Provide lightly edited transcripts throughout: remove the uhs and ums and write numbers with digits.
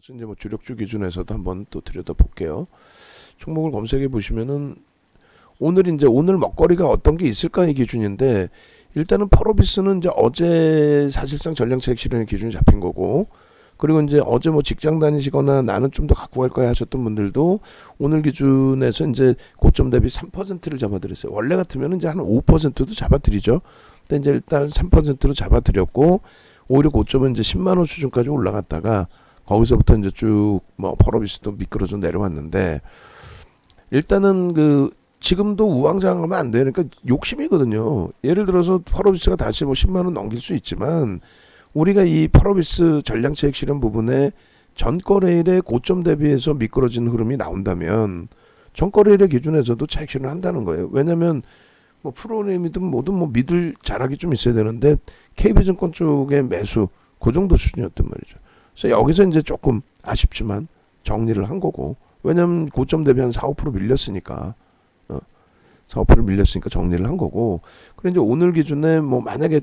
그래서 이제 뭐 주력주 기준에서도 한번 또 들여다볼게요. 종목을 검색해 보시면은 오늘 먹거리가 어떤 게 있을까 이 기준인데, 일단은 펄어비스는 이제 어제 사실상 전량차익 실현의 기준이 잡힌 거고, 그리고 이제 어제 뭐 직장 다니시거나 나는 좀 더 갖고 갈 거야 하셨던 분들도 오늘 기준에서 이제 고점 대비 3%를 잡아드렸어요. 원래 같으면 이제 한 5%도 잡아드리죠. 근데 이제 일단 3%로 잡아드렸고, 오히려 고점은 이제 10만 원 수준까지 올라갔다가 거기서부터 이제 쭉 뭐 펄어비스도 미끄러져 내려왔는데, 일단은 지금도 우왕좌왕하면 안 돼요. 그러니까 욕심이거든요. 예를 들어서 펄어비스가 다시 뭐 10만 원 넘길 수 있지만, 우리가 이 펄어비스 전량차익 실현 부분에 전거래일의 고점 대비해서 미끄러지는 흐름이 나온다면 전거래일의 기준에서도 차익 실현을 한다는 거예요. 왜냐하면 뭐 프로그램이든 뭐든 뭐 믿을 자락이 좀 있어야 되는데, KB증권 쪽의 매수 그 정도 수준이었단 말이죠. 그래서 여기서 이제 조금 아쉽지만 정리를 한 거고, 왜냐면 고점 대비 한 4, 5% 밀렸으니까 4, 5% 밀렸으니까 정리를 한 거고. 그리고 이제 오늘 기준에 뭐 만약에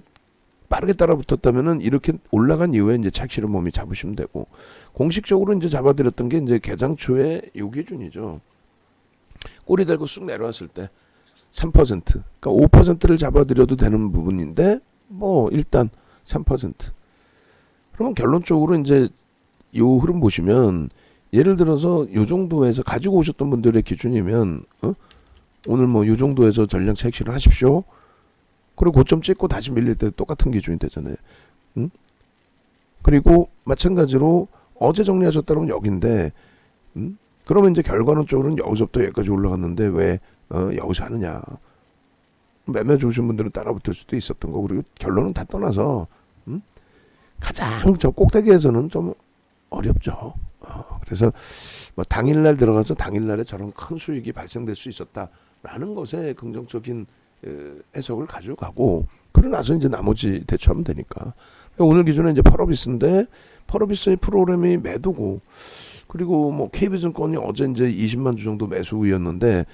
빠르게 따라 붙었다면은 이렇게 올라간 이후에 이제 차익 실현 몸이 잡으시면 되고, 공식적으로 이제 잡아드렸던 게 이제 개장 초에 요 기준이죠. 꼬리 달고 쑥 내려왔을 때 3%, 그러니까 5%를 잡아드려도 되는 부분인데 뭐 일단 3%. 그러면 결론적으로 이제 요 흐름 보시면, 예를 들어서 요 정도에서 가지고 오셨던 분들의 기준이면 오늘 뭐 요 정도에서 전량 차익 실현 하십시오. 그리고 고점 찍고 다시 밀릴 때 똑같은 기준이 되잖아요. 응? 그리고 마찬가지로 어제 정리하셨다 그러면 여긴데, 그러면 이제 결과론적으로는 여기서부터 여기까지 올라갔는데 왜 여기서 하느냐. 매매 좋으신 분들은 따라 붙을 수도 있었던 거고, 그리고 결론은 다 떠나서 가장 저 꼭대기에서는 좀 어렵죠. 그래서 뭐 당일날 들어가서 당일날에 저런 큰 수익이 발생될 수 있었다라는 것에 긍정적인 해석을 가져가고, 그러고 나서 이제 나머지 대처하면 되니까. 오늘 기준에 이제 펄어비스인데, 펄어비스의 프로그램이 매도고, 그리고 뭐 KB증권이 어제 이제 20만 주 정도 매수 우위였는데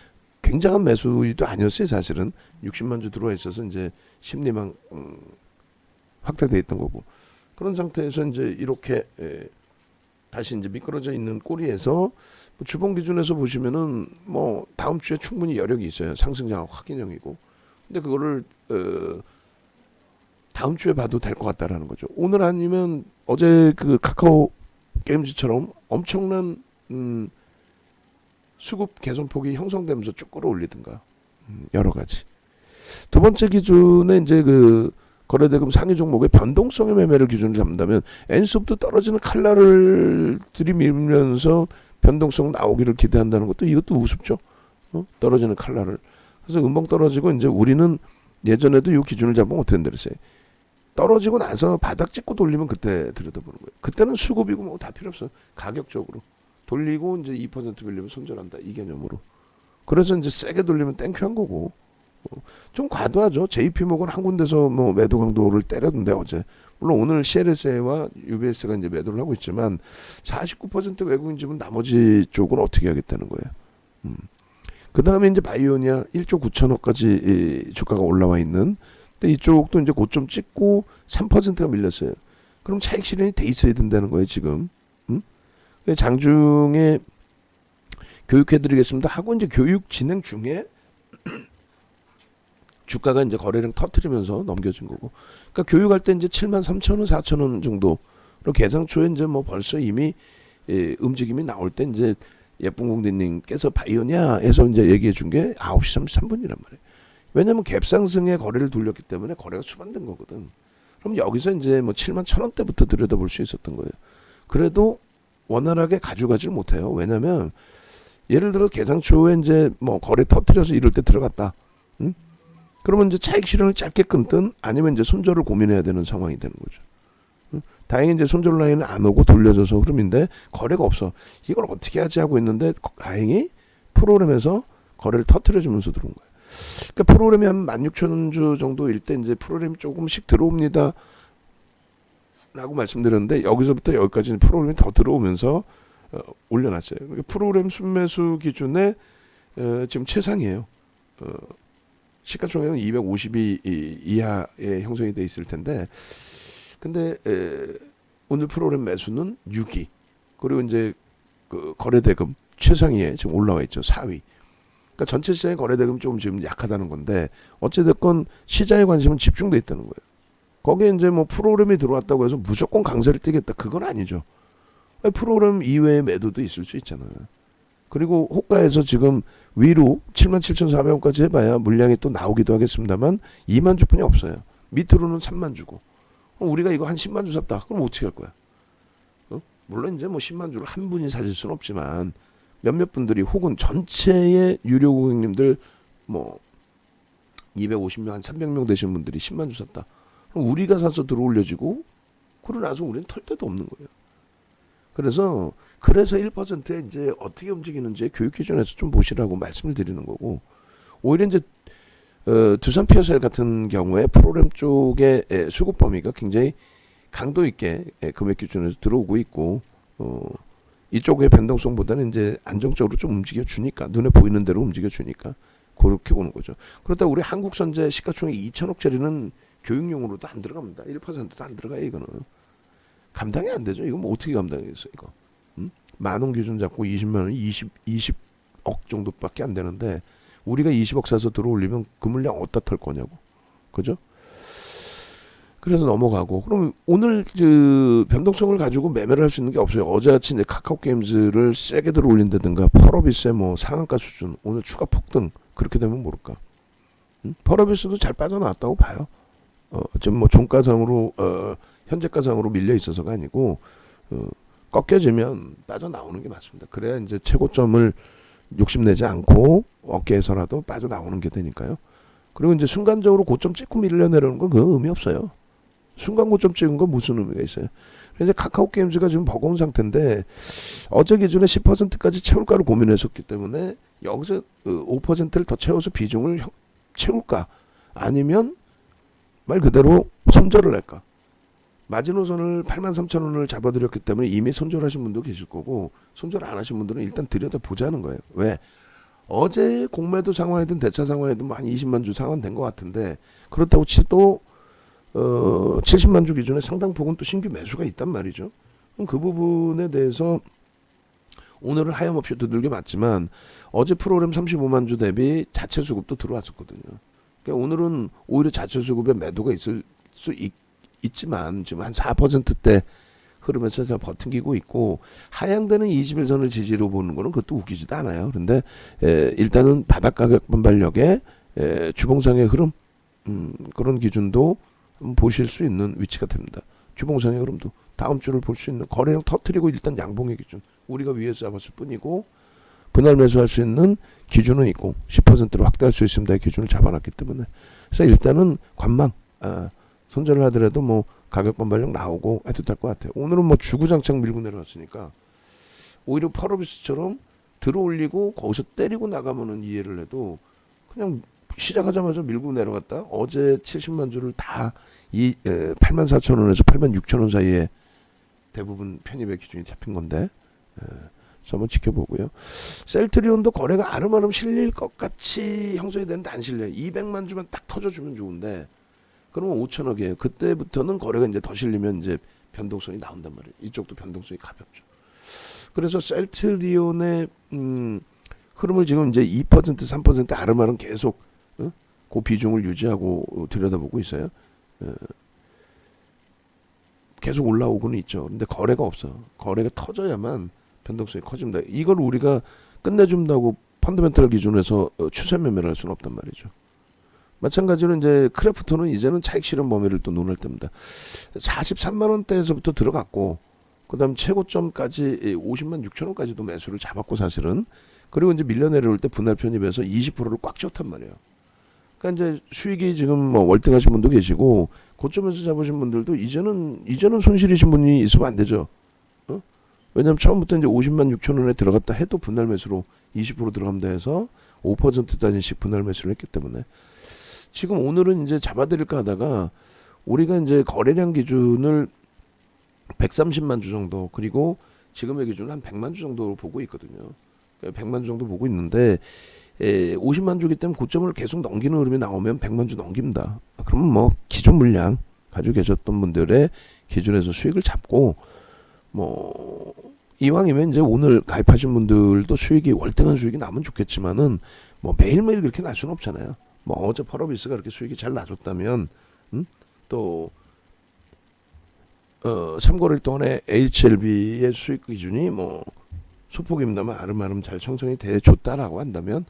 굉장한 매수 우위도 아니었어요. 사실은 60만 주 들어와 있어서 이제 심리만 확대돼 있던 거고, 그런 상태에서 이제 이렇게 다시 이제 미끄러져 있는 꼬리에서 뭐 주봉 기준에서 보시면은 뭐 다음 주에 충분히 여력이 있어요. 상승장 확인형이고. 근데 그거를 다음 주에 봐도 될 것 같다라는 거죠. 오늘 아니면 어제 그 카카오 게임즈처럼 엄청난 수급 개선폭이 형성되면서 쭉 끌어올리든가, 여러 가지. 두 번째 기준에 이제 거래대금 상위 종목의 변동성의 매매를 기준으로 잡는다면, 엔스부터 떨어지는 칼날을 들이밀면서 변동성 나오기를 기대한다는 것도, 이것도 우습죠. 떨어지는 칼날을. 그래서 음봉 떨어지고 이제 우리는 예전에도 이 기준을 잡으면 어떻게 된다랬어요. 떨어지고 나서 바닥 찍고 돌리면 그때 들여다보는 거예요. 그때는 수급이고 뭐 다 필요 없어. 가격적으로 돌리고 이제 2% 밀리면 손절한다, 이 개념으로. 그래서 이제 세게 돌리면 땡큐한 거고. 좀 과도하죠. JP모건 한 군데서 뭐 매도 강도를 때렸는데 어제. 물론 오늘 CLSA와 UBS가 이제 매도를 하고 있지만 49% 외국인 지분, 나머지 쪽은 어떻게 하겠다는 거예요. 그 다음에 이제 바이오니아 1조 9천억까지 주가가 올라와 있는. 근데 이쪽도 이제 고점 찍고 3%가 밀렸어요. 그럼 차익 실현이 돼 있어야 된다는 거예요, 지금. 장중에 교육해드리겠습니다 하고 이제 교육 진행 중에 주가가 이제 거래량 터트리면서 넘겨진 거고. 그러니까 교육할 때 이제 7만 3천 원, 4천 원 정도. 그리고 개장 초에 이제 뭐 벌써 이미 움직임이 나올 때 이제 예쁜 공대님께서 바이오냐에서 이제 얘기해 준 게 9시 33분이란 말이에요. 왜냐면 갭상승에 거래를 돌렸기 때문에 거래가 수반된 거거든. 그럼 여기서 이제 뭐 7만 1,000원대부터 들여다볼 수 있었던 거예요. 그래도 원활하게 가져가질 못해요. 왜냐면 예를 들어 개장 초에 이제 뭐 거래 터트려서 이럴 때 들어갔다. 응? 그러면 이제 차익 실현을 짧게 끊든 아니면 이제 손절을 고민해야 되는 상황이 되는 거죠. 응? 다행히 이제 손절 라인은 안 오고 돌려져서 흐름인데 거래가 없어. 이걸 어떻게 하지 하고 있는데 다행히 프로그램에서 거래를 터트려주면서 들어온 거예요. 그러니까 프로그램이 한 16,000주 정도일 때 이제 프로그램이 조금씩 들어옵니다 라고 말씀드렸는데, 여기서부터 여기까지 프로그램이 더 들어오면서 올려놨어요. 그러니까 프로그램 순매수 기준에 지금 최상이에요. 시가총액은 250이 이하에 형성이 돼 있을 텐데, 근데 오늘 프로그램 매수는 6위. 그리고 이제 그 거래대금 최상위에 지금 올라와 있죠. 4위. 그러니까 전체 시장의 거래대금 좀 지금 약하다는 건데 어찌됐건 시장의 관심은 집중돼 있다는 거예요. 거기에 이제 뭐 프로그램이 들어왔다고 해서 무조건 강세를 띠겠다 그건 아니죠. 프로그램 이외의 매도도 있을 수 있잖아요. 그리고 호가에서 지금 위로 77,400원까지 해봐야 물량이 또 나오기도 하겠습니다만 2만 주뿐이 없어요. 밑으로는 3만 주고 우리가 이거 한 10만 주 샀다. 그럼 어떻게 할 거야? 물론 이제 뭐 10만 주를 한 분이 사실 수는 없지만 몇몇 분들이 혹은 전체의 유료 고객님들 뭐 250명 한 300명 되시는 분들이 10만 주 샀다. 그럼 우리가 사서 들어올려지고 그러고 나서 우리는 털 데도 없는 거예요. 그래서 1%에 이제 어떻게 움직이는지 교육 기준에서 좀 보시라고 말씀을 드리는 거고 오히려 이제 두산 피어셀 같은 경우에 프로그램 쪽의 수급 범위가 굉장히 강도 있게 금액 기준에서 들어오고 있고 이쪽의 변동성보다는 이제 안정적으로 좀 움직여 주니까 눈에 보이는 대로 움직여 주니까 그렇게 보는 거죠. 그렇다 우리 한국선제 시가총액 2천억짜리는 교육용으로 안 들어갑니다. 1%도 안 들어가요. 이거는 감당이 안 되죠. 이거 뭐 어떻게 감당하겠어 이거. 만원 기준 잡고 20만 원 20억 정도밖에 안 되는데 우리가 20억 사서 들어올리면 그 물량 어디다 털 거냐고. 그죠? 그래서 넘어가고 그럼 오늘 그 변동성을 가지고 매매를 할 수 있는 게 없어요. 어제같이 이제 카카오 게임즈를 세게 들어올린다든가 펄어비스의 뭐 상한가 수준 오늘 추가 폭등 그렇게 되면 모를까. 펄어비스도 잘 빠져나왔다고 봐요. 지금 뭐 종가상으로 현재가상으로 밀려 있어서가 아니고 꺾여지면 빠져나오는 게 맞습니다. 그래야 이제 최고점을 욕심내지 않고 어깨에서라도 빠져나오는 게 되니까요. 그리고 이제 순간적으로 고점 찍고 밀려내려는 건 그 의미 없어요. 순간 고점 찍은 건 무슨 의미가 있어요. 그래서 카카오 게임즈가 지금 버거운 상태인데 어제 기준에 10%까지 채울까를 고민했었기 때문에 여기서 5%를 더 채워서 비중을 채울까 아니면 말 그대로 손절을 할까. 마지노선을 83,000원을 잡아드렸기 때문에 이미 손절하신 분도 계실 거고 손절 안 하신 분들은 일단 들여다보자는 거예요. 왜? 어제 공매도 상황이든 대차 상황이든 뭐 한 20만 주 상황 된 것 같은데 그렇다고 치도 70만 주 기준에 상당폭은 또 신규 매수가 있단 말이죠. 그럼 그 부분에 대해서 오늘은 하염없이 두들겨 맞지만 어제 프로그램 35만 주 대비 자체 수급도 들어왔었거든요. 그러니까 오늘은 오히려 자체 수급에 매도가 있을 수 있지만 지금 한 4%대 흐르면서 잘 버티고 있고 하향되는 21선을 지지로 보는 거는 그것도 웃기지도 않아요. 그런데 일단은 바닥 가격 반발력의 주봉상의 흐름 그런 기준도 보실 수 있는 위치가 됩니다. 주봉상의 흐름도 다음 주를 볼 수 있는 거래량 터트리고 일단 양봉의 기준 우리가 위에서 잡았을 뿐이고 분할 매수할 수 있는 기준은 있고 10%로 확대할 수 있습니다의 기준을 잡아놨기 때문에 그래서 일단은 관망 손절을 하더라도 뭐 가격 반발력 나오고 해도 될 것 같아요. 오늘은 뭐 주구장창 밀고 내려왔으니까 오히려 펄어비스처럼 들어올리고 거기서 때리고 나가면은 이해를 해도 그냥 시작하자마자 밀고 내려갔다 어제 70만 주를 다 84,000원에서 86,000원 사이에 대부분 편입의 기준이 잡힌 건데 그래서 한번 지켜보고요. 셀트리온도 거래가 아름아름 실릴 것 같이 형성이 되는데 안 실려요. 200만 주만 딱 터져주면 좋은데 그러면 5천억이에요. 그때부터는 거래가 이제 더 실리면 이제 변동성이 나온단 말이에요. 이쪽도 변동성이 가볍죠. 그래서 셀트리온의 흐름을 지금 이제 2% 3% 아름아름 계속 그 비중을 유지하고 들여다보고 있어요. 계속 올라오고는 있죠. 근데 거래가 없어. 거래가 터져야만 변동성이 커집니다. 이걸 우리가 끝내준다고 펀더멘털 기준에서 추세 매매를 할 수는 없단 말이죠. 마찬가지로 이제 크래프톤은 이제는 차익 실현 범위를 또 논할 때입니다. 43만 원대에서부터 들어갔고 그다음 최고점까지 50만 6천 원까지도 매수를 잡았고 사실은 그리고 이제 밀려 내려올 때 분할 편입해서 20%를 꽉 쥐었단 말이에요. 그러니까 이제 수익이 지금 뭐 월등하신 분도 계시고 고점에서 잡으신 분들도 이제는 손실이신 분이 있으면 안 되죠. 왜냐하면 처음부터 이제 50만 6천 원에 들어갔다 해도 분할 매수로 20% 들어간다 해서 5% 단위씩 분할 매수를 했기 때문에 지금 오늘은 이제 잡아드릴까 하다가 우리가 이제 거래량 기준을 130만 주 정도 그리고 지금의 기준은 한 100만 주 정도로 보고 있거든요. 100만 주 정도 보고 있는데 50만 주기 때문에 고점을 계속 넘기는 흐름이 나오면 100만 주 넘깁니다. 그러면 뭐 기존 물량 가지고 계셨던 분들의 기준에서 수익을 잡고 뭐 이왕이면 이제 오늘 가입하신 분들도 수익이 월등한 수익이 나면 좋겠지만은 뭐 매일매일 그렇게 날 수는 없잖아요. 뭐 어제 펄어비스가 그렇게 수익이 잘 나줬다면 또 3거래일 동안에 HLB의 수익 기준이 뭐 소폭입니다만 아름아름 잘 형성이 돼 줬다라고 한다면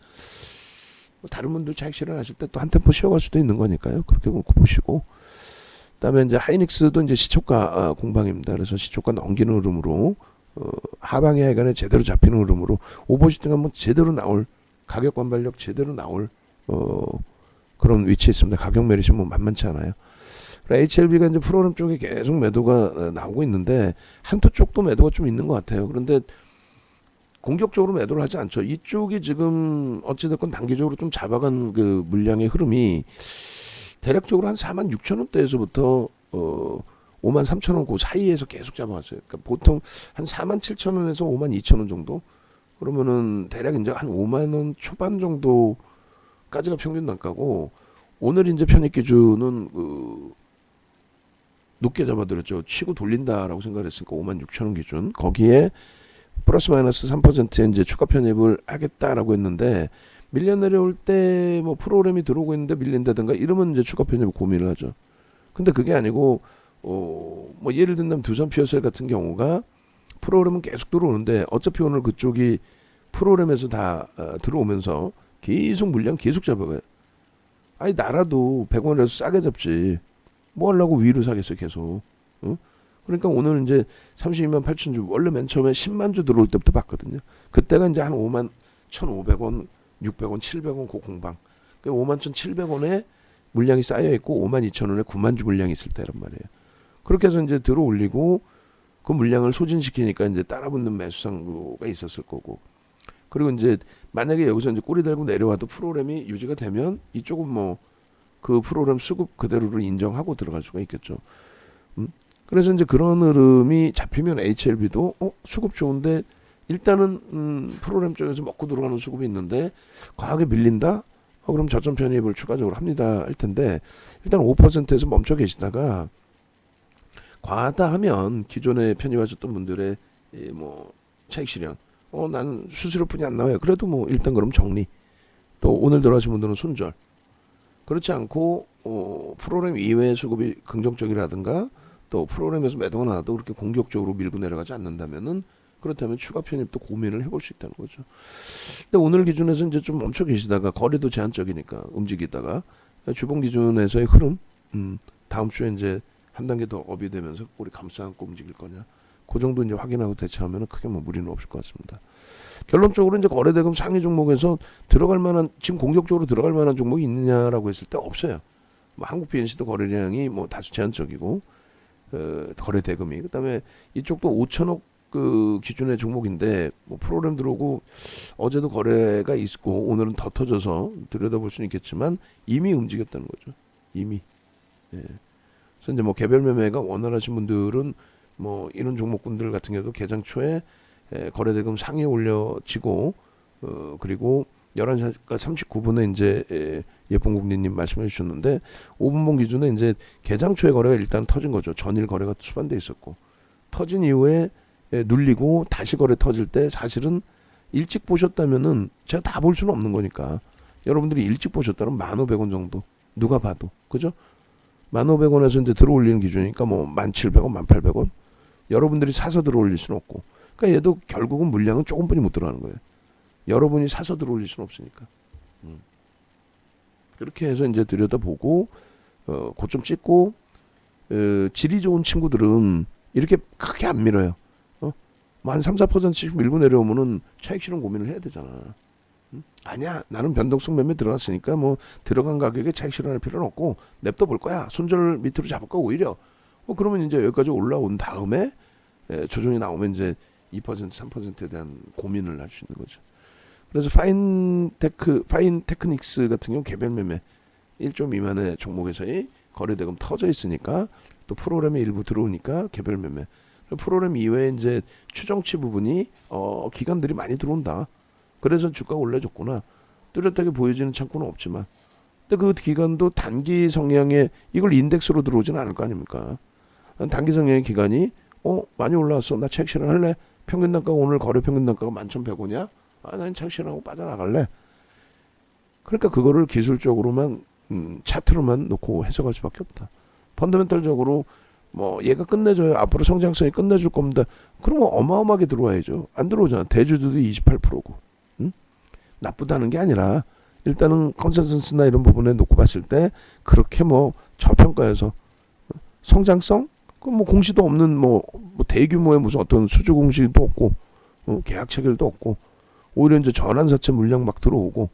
뭐 다른 분들 차익 실현하실 때 또 한 템포 쉬어갈 수도 있는 거니까요. 그렇게 보시고 그다음에 이제 하이닉스도 이제 시초가 공방입니다. 그래서 시초가 넘기는 흐름으로 하방의 하간에 제대로 잡히는 흐름으로 오버슈팅 한번 제대로 나올 가격 관발력 제대로 나올 그런 위치에 있습니다. 가격 메리시 뭐 만만치 않아요. HLB가 이제 프로그램 쪽에 계속 매도가 나오고 있는데 한토 쪽도 매도가 좀 있는 것 같아요. 그런데 공격적으로 매도를 하지 않죠. 이쪽이 지금 어찌됐건 단기적으로 좀 잡아간 그 물량의 흐름이 대략적으로 한 46,000원대에서부터 53,000원 그 사이에서 계속 잡아왔어요. 그러니까 보통 한 47,000원에서 52,000원 정도. 그러면은 대략 이제 한 5만원 초반 정도까지가 평균 단가고 오늘 이제 편입 기준은 높게 잡아들였죠. 치고 돌린다라고 생각했으니까 56,000원 기준. 거기에 플러스 마이너스 3%의 이제 추가 편입을 하겠다라고 했는데 밀려 내려올 때 뭐 프로그램이 들어오고 있는데 밀린다든가 이러면 이제 추가 편입을 고민을 하죠. 근데 그게 아니고 뭐 예를 든다면 두산 피어셀 같은 경우가 프로그램은 계속 들어오는데 어차피 오늘 그쪽이 프로그램에서 다 들어오면서 계속 물량 계속 잡아가요. 아니 나라도 100원이라도 싸게 잡지. 뭐 하려고 위로 사겠어요 계속. 응? 그러니까 오늘 이제 32만 8천 주 원래 맨 처음에 10만 주 들어올 때부터 봤거든요. 그때가 이제 한 5만 1,500원, 600원, 700원 그 공방. 그 5만 1,700원에 물량이 쌓여 있고 5만 2천 원에 9만 주 물량이 있을 때란 말이에요. 그렇게 해서 이제 들어올리고 그 물량을 소진시키니까 이제 따라붙는 매수상구가 있었을 거고. 그리고 이제 만약에 여기서 이제 꼬리 달고 내려와도 프로그램이 유지가 되면 이쪽은 뭐 그 프로그램 수급 그대로를 인정하고 들어갈 수가 있겠죠. 그래서 이제 그런 흐름이 잡히면 HLB도 수급 좋은데 일단은 프로그램 쪽에서 먹고 들어가는 수급이 있는데 과하게 밀린다? 그럼 저점 편입을 추가적으로 합니다 할 텐데 일단 5%에서 멈춰 계시다가 과하다 하면 기존에 편입하셨던 분들의 뭐 차익 실현 나는 수수료뿐이 안 나와요. 그래도 뭐 일단 그럼 정리. 또 오늘 들어가신 분들은 손절. 그렇지 않고 프로그램 이외의 수급이 긍정적이라든가 또 프로그램에서 매도가 나와도 그렇게 공격적으로 밀고 내려가지 않는다면은 그렇다면 추가 편입도 고민을 해볼 수 있다는 거죠. 근데 오늘 기준에서 이제 좀 멈춰 계시다가 거래도 제한적이니까 움직이다가 주봉 기준에서의 흐름 다음 주에 이제 한 단계 더 업이 되면서 꼬리 감싸 안고 움직일 거냐 그 정도 이제 확인하고 대처하면 크게 뭐 무리는 없을 것 같습니다. 결론적으로 이제 거래대금 상위 종목에서 들어갈 만한 지금 공격적으로 들어갈 만한 종목이 있느냐라고 했을 때 없어요. 뭐 한국 PNC도 거래량이 뭐 다소 제한적이고 거래 대금이 그다음에 이쪽도 5천억 그 기준의 종목인데 뭐 프로그램 들어오고 어제도 거래가 있고 오늘은 더 터져서 들여다볼 수는 있겠지만 이미 움직였다는 거죠. 이미. 예. 그래서 이제 뭐 개별 매매가 원활하신 분들은 뭐 이런 종목군들 같은 경우도 개장 초에 거래 대금 상위에 올려지고 그리고 11시 39분에 이제 예pon국리님 말씀해 주셨는데 5분봉 기준에 이제 개장 초에 거래가 일단 터진 거죠. 전일 거래가 수반돼 있었고 터진 이후에 눌리고 다시 거래 터질 때 사실은 일찍 보셨다면은 제가 다 볼 수는 없는 거니까 여러분들이 일찍 보셨다면 1,500원 정도 누가 봐도 그죠? 1,500원에서 이제 들어올리는 기준이니까 뭐 1,700원, 1,800원 여러분들이 사서 들어올릴 수는 없고 그러니까 얘도 결국은 물량은 조금뿐이 못 들어가는 거예요. 여러분이 사서 들어올릴 수는 없으니까. 그렇게 해서 이제 들여다보고 고점 찍고 질이 좋은 친구들은 이렇게 크게 안 밀어요. 뭐 한 3, 4%씩 밀고 내려오면은 차익 실현 고민을 해야 되잖아. 아니야 나는 변동성 매매 들어갔으니까 뭐 들어간 가격에 차익 실현할 필요는 없고 냅둬 볼 거야. 손절 밑으로 잡을 거 오히려. 그러면 이제 여기까지 올라온 다음에 조정이 나오면 이제 2%, 3%에 대한 고민을 할 수 있는 거죠. 그래서 파인테크닉스 같은 경우 개별 매매 1조 미만의 종목에서의 거래 대금 터져 있으니까 또 프로그램에 일부 들어오니까 개별 매매. 프로그램 이외에 이제 추정치 부분이 기관들이 많이 들어온다. 그래서 주가가 올라졌구나. 뚜렷하게 보여지는 창구는 없지만 근데 그 기간도 단기 성향의 이걸 인덱스로 들어오지는 않을 거 아닙니까? 단기 성향의 기간이 많이 올라왔어. 나 차익 실현할래. 평균 단가가 오늘 거래 평균 단가가 11,100원이야? 아, 난 창실하고 빠져나갈래. 그러니까 그거를 기술적으로만 차트로만 놓고 해석할 수밖에 없다. 펀더멘탈적으로 뭐 얘가 끝내줘요. 앞으로 성장성이 끝내줄 겁니다. 그러면 어마어마하게 들어와야죠. 안 들어오잖아. 대주주도 28%고. 응? 나쁘다는 게 아니라 일단은 컨센서스나 이런 부분에 놓고 봤을 때 그렇게 뭐 저평가해서 성장성? 그 뭐 공시도 없는 뭐 대규모의 무슨 어떤 수주 공시도 없고 계약 체결도 없고 오히려 이제 전환사채 물량 막 들어오고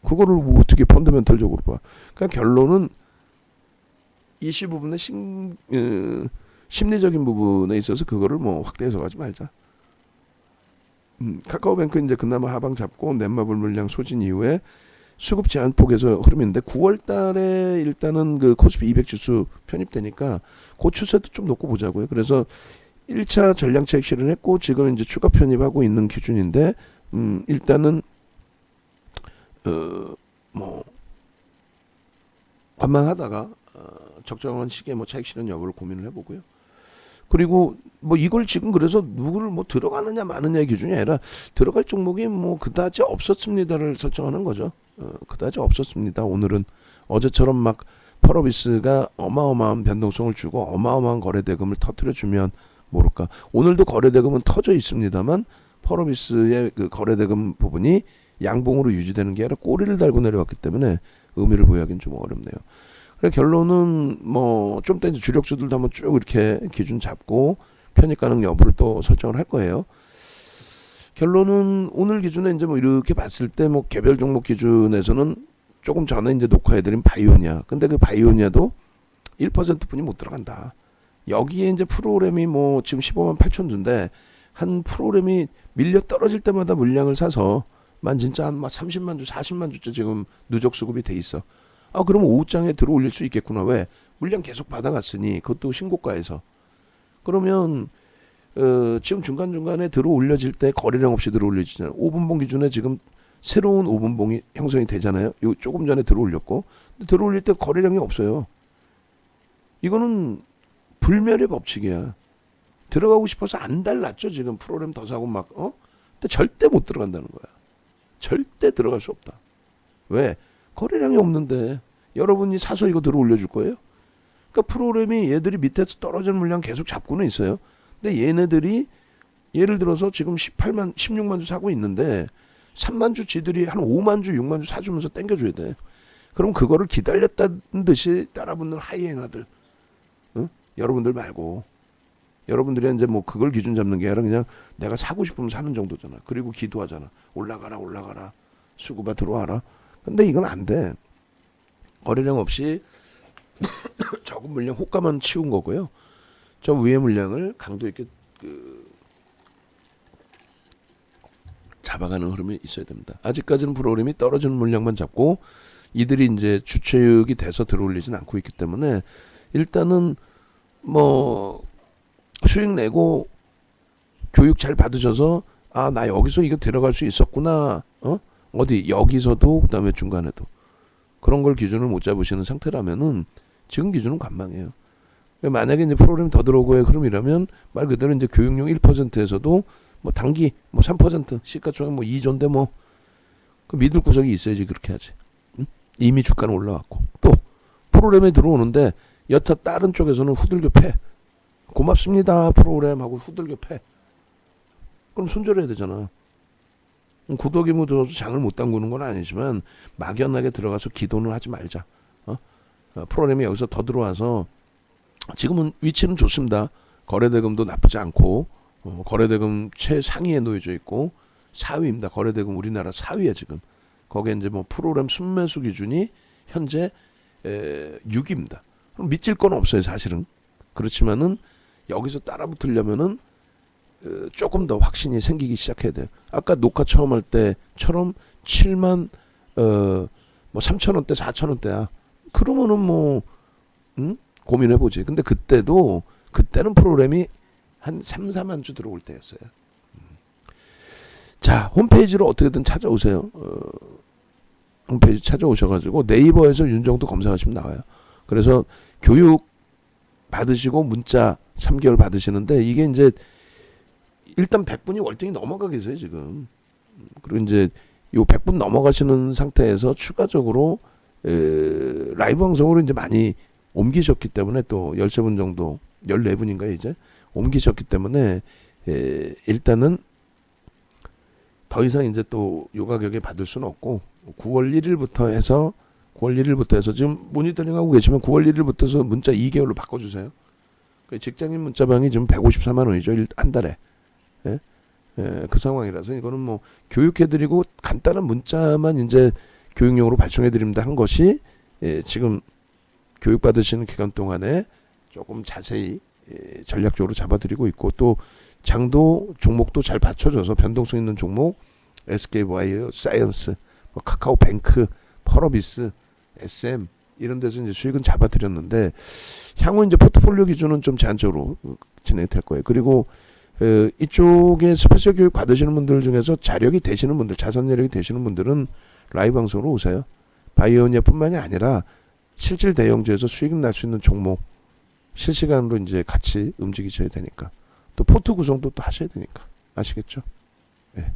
그거를 뭐 어떻게 펀더멘털적으로 봐. 그러니까 결론은 이슈 부분의 심리적인 부분에 있어서 그거를 뭐 확대해서 가지 말자. 카카오뱅크 이제 그나마 하방 잡고 넷마블 물량 소진 이후에 수급 제한폭에서 흐름인데 9월 달에 일단은 그 코스피 200 지수 편입되니까 그 추세도 좀 놓고 보자고요. 그래서 1차 전량차익 실현했고 지금 이제 추가 편입하고 있는 기준인데 일단은 뭐 관망하다가 적정한 시기에 뭐 차익 실현 여부를 고민을 해보고요. 그리고 뭐 이걸 지금 그래서 누구를 뭐 들어가느냐 마느냐의 기준이 아니라 들어갈 종목이 뭐 그다지 없었습니다를 설정하는 거죠. 그다지 없었습니다. 오늘은 어제처럼 막 펄어비스가 어마어마한 변동성을 주고 어마어마한 거래대금을 터뜨려주면 모를까. 오늘도 거래대금은 터져 있습니다만 펄어비스의 그 거래대금 부분이 양봉으로 유지되는 게 아니라 꼬리를 달고 내려왔기 때문에 의미를 부여하기는 좀 어렵네요. 결론은 뭐 좀 더 이제 주력주들도 한번 쭉 이렇게 기준 잡고 편입 가능 여부를 또 설정을 할 거예요. 결론은 오늘 기준에 이제 뭐 이렇게 봤을 때 뭐 개별 종목 기준에서는 조금 전에 이제 녹화해드린 바이오니아. 근데 그 바이오니아도 1%뿐이 못 들어간다. 여기에 이제 프로그램이 뭐 지금 15만 8천 주인데 한 프로그램이 밀려 떨어질 때마다 물량을 사서 만 진짜 한 막 30만 주, 40만 주째 지금 누적 수급이 돼 있어. 아, 그러면 오후장에 들어 올릴 수 있겠구나. 왜? 물량 계속 받아갔으니 그것도 신고가에서. 그러면 지금 중간중간에 들어 올려질 때 거래량 없이 들어 올려지잖아요. 5분봉 기준에 지금 새로운 5분봉이 형성이 되잖아요. 요 조금 전에 들어 올렸고 들어 올릴 때 거래량이 없어요. 이거는 불멸의 법칙이야. 들어가고 싶어서 안 달랐죠. 지금 프로그램 더 사고 막 근데 절대 못 들어간다는 거야. 절대 들어갈 수 없다. 왜? 거래량이 없는데 여러분이 사서 이거 들어 올려줄 거예요? 그러니까 프로그램이 얘들이 밑에서 떨어지는 물량 계속 잡고는 있어요. 근데 얘네들이 예를 들어서 지금 18만, 16만 주 사고 있는데 3만 주 지들이 한 5만 주, 6만 주 사주면서 땡겨줘야 돼. 그럼 그거를 기다렸다는 듯이 따라붙는 하이에나들, 여러분들 말고 여러분들이 이제 뭐 그걸 기준 잡는 게 아니라 그냥 내가 사고 싶으면 사는 정도잖아. 그리고 기도하잖아. 올라가라, 수급아 들어와라. 근데 이건 안 돼. 거래량 없이 적은 물량 호가만 치운 거고요. 저 위에 물량을 강도 있게 잡아가는 흐름이 있어야 됩니다. 아직까지는 프로그램이 떨어지는 물량만 잡고 이들이 이제 주체육이 돼서 들어올리진 않고 있기 때문에 일단은 뭐 수익 내고 교육 잘 받으셔서 아, 나 여기서 이거 들어갈 수 있었구나. 어디 여기서도 그다음에 중간에도 그런 걸 기준을 못 잡으시는 상태라면은 지금 기준은 관망이에요. 만약에 이제 프로그램 더 들어오고의 흐름이라면 말 그대로 이제 교육용 1%에서도 뭐 단기 뭐 3% 시가총액 뭐 2조인데 뭐 그 믿을 구석이 있어야지 그렇게 하지. 응? 이미 주가는 올라왔고 또 프로그램에 들어오는데 여타 다른 쪽에서는 후들겨 패. 고맙습니다 프로그램 하고 후들겨 패. 그럼 손절해야 되잖아. 구더기 묻어서 장을 못 담그는 건 아니지만 막연하게 들어가서 기도는 하지 말자. 프로그램이 여기서 더 들어와서 지금은 위치는 좋습니다. 거래대금도 나쁘지 않고 거래대금 최상위에 놓여져 있고 4위입니다. 거래대금 우리나라 4위에 지금. 거기에 이제 뭐 프로그램 순매수 기준이 현재 6위입니다. 그럼 믿질 건 없어요 사실은. 그렇지만은 여기서 따라붙으려면은 조금 더 확신이 생기기 시작해야 돼요. 아까 녹화 처음 할 때처럼 7만 뭐 3,000원대 4,000원대야. 그러면은 뭐 고민해보지. 근데 그때는 프로그램이 한 3, 4만 주 들어올 때였어요. 자, 홈페이지로 어떻게든 찾아오세요. 홈페이지 찾아오셔가지고 네이버에서 윤정도 검색하시면 나와요. 그래서 교육 받으시고 문자 3개월 받으시는데 이게 이제 일단 100분이 월등히 넘어가 계세요 지금. 그리고 이제 요 100분 넘어가시는 상태에서 추가적으로 라이브 방송으로 이제 많이 옮기셨기 때문에 또 13분 정도 14분인가 이제 옮기셨기 때문에 일단은 더 이상 이제 또 요 가격에 받을 수는 없고 9월 1일부터 해서 지금 모니터링 하고 계시면 9월 1일부터 해서 문자 2개월로 바꿔주세요. 직장인 문자방이 지금 154만 원이죠 한 달에. 예? 그 상황이라서 이거는 뭐 교육해드리고 간단한 문자만 이제 교육용으로 발송해드립니다 한 것이 지금 교육받으시는 기간 동안에 조금 자세히 전략적으로 잡아드리고 있고 또 장도 종목도 잘 받쳐줘서 변동성 있는 종목 SK와이어, 사이언스, 뭐 카카오뱅크, 펄어비스, SM 이런 데서 이제 수익은 잡아드렸는데 향후 이제 포트폴리오 기준은 좀 제한적으로 진행될 거예요. 그리고 이쪽에 스페셜 교육 받으시는 분들 중에서 자력이 되시는 분들, 자산 여력이 되시는 분들은 라이브 방송으로 오세요. 바이오니아뿐만이 아니라 실질 대형주에서 수익 날 수 있는 종목 실시간으로 이제 같이 움직이셔야 되니까 또 포트 구성도 또 하셔야 되니까 아시겠죠? 네.